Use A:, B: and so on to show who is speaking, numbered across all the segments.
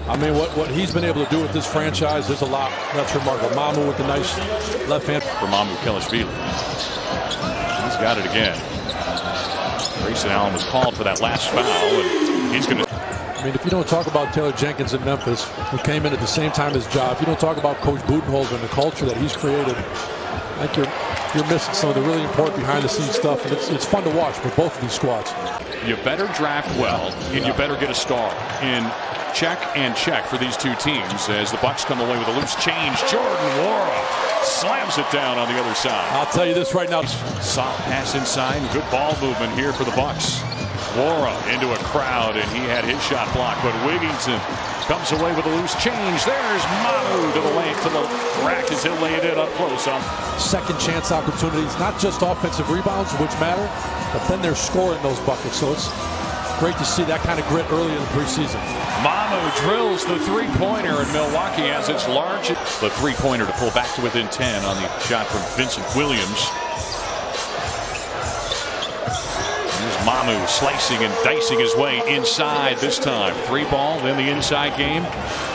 A: I mean, what he's been able to do with this franchise is a lot. That's remarkable. Mamu with the nice left hand.
B: For Mamukelashvili. He's got it again. Preseaon was called for that last foul, and he's going to...
A: I mean, if you don't talk about Taylor Jenkins in Memphis, who came in at the same time as Ja, if you don't talk about Coach Budenholzer and the culture that he's created, I think you're missing some of the really important behind-the-scenes stuff, and it's fun to watch with both of these squads.
B: You better draft well, and you better get a star in check and check for these two teams as the Bucks come away with a loose change. Jordan Nwora slams it down on the other side.
A: I'll tell you this right now.
B: Soft pass inside, good ball movement here for the Bucks. Nwora into a crowd, and he had his shot blocked, but Wigginton comes away with a loose change. There's Mamu to the rack as he'll lay it in up close.
A: Second chance opportunities, not just offensive rebounds, which matter, but then they're scoring those buckets. So it's great to see that kind of grit early in the preseason.
B: Mamu drills the three-pointer, and Milwaukee has its largest. The three-pointer to pull back to within 10 on the shot from Vincent Williams. Here's Mamu slicing and dicing his way inside this time. Three ball, then the inside game.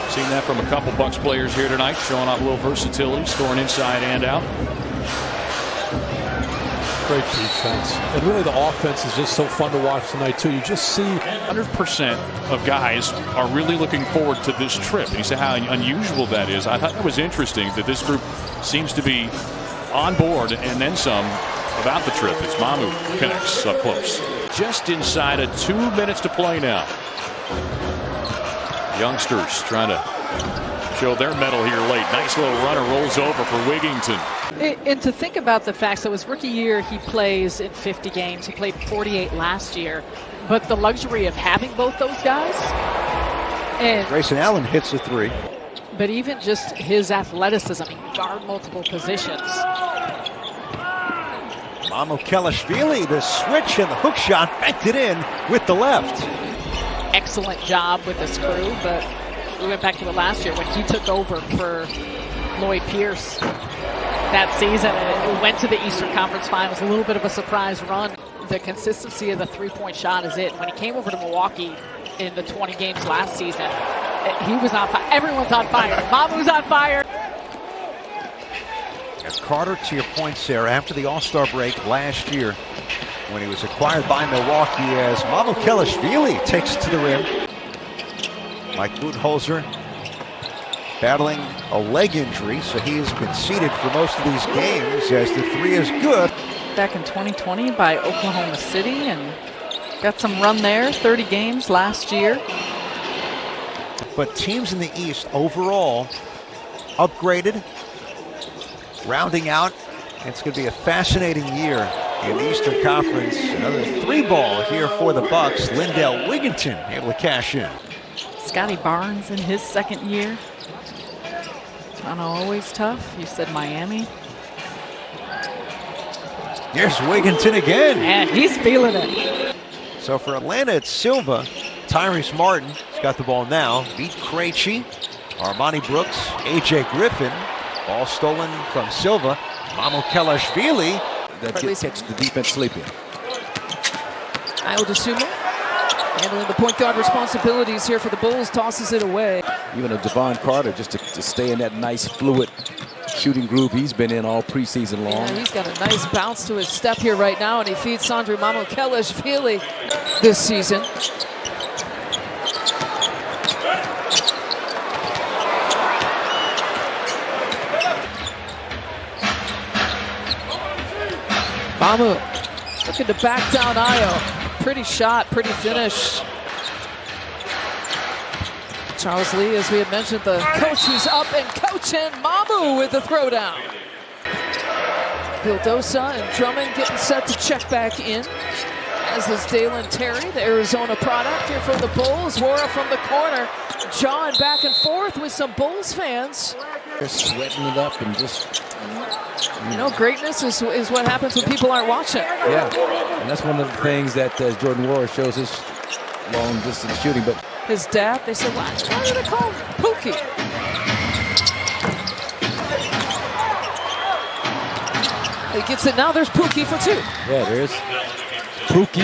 B: Seen that from a couple Bucks players here tonight, showing off a little versatility, scoring inside and out.
A: Great defense. And really the offense is just so fun to watch tonight, too. You just see
B: 100% of guys are really looking forward to this trip. And you say how unusual that is. I thought it was interesting that this group seems to be on board and then some about the trip as Mamu connects up close. Just inside of 2 minutes to play now. Youngsters trying to show their mettle here late. Nice little runner rolls over for Wigginton.
C: And to think about the fact, so his rookie year he plays in 50 games. He played 48 last year. But the luxury of having both those guys. And
D: Grayson Allen hits a three.
C: But even just his athleticism, he can guard multiple positions.
D: Mamukelashvili, the switch and the hook shot, banked it in with the left.
C: Excellent job with this crew, but we went back to it last year when he took over for Lloyd Pierce that season, and it went to the Eastern Conference Finals. A little bit of a surprise run. The consistency of the three-point shot is it. When he came over to Milwaukee in the 20 games last season, he was on fire. Everyone's on fire. Mamu's on fire.
D: And Carter, to your point, Sarah, after the All-Star break last year, when he was acquired by Milwaukee, as Mamukelashvili takes it to the rim. Mike Budenholzer battling a leg injury, so he has been seated for most of these games as the three is good.
E: Back in 2020 by Oklahoma City and got some run there, 30 games last year.
D: But teams in the East overall upgraded, rounding out. It's going to be a fascinating year in the Eastern Conference. Another three ball here for the Bucks. Lindell Wigginton able to cash in.
E: Scotty Barnes in his second year. Toronto always tough. You said Miami.
D: There's Wigginton again.
C: And he's feeling it.
D: So for Atlanta, it's Silva. Tyrese Martin has got the ball now. Beat Krejci, Armani Brooks, AJ Griffin. Ball stolen from Silva. Mamukelashvili.
F: That catch the defense sleeping.
G: Ayo Dosunmu handling the point guard responsibilities here for the Bulls, tosses it away.
F: Even a Devon Carter just to stay in that nice fluid shooting groove he's been in all preseason long.
G: Yeah, he's got a nice bounce to his step here right now, and he feeds Sandro Mamukelashvili this season. Mamu looking to back down Ayo. Pretty shot, pretty finish. Charles Lee, as we had mentioned, the coach who's up and coaching. Mamu with the throwdown. Vildosa and Drummond getting set to check back in. As is Dalen Terry, the Arizona product here from the Bulls. Nwora from the corner. John back and forth with some Bulls fans.
F: They're sweating it up and just...
G: You know, greatness is what happens when people aren't watching.
F: Yeah, and that's one of the things that Jordan Nwora shows us long distance shooting. But
G: his dad, they said, why do they call him Pookie? He gets it now, there's Pookie for two.
F: yeah, there's Pookie.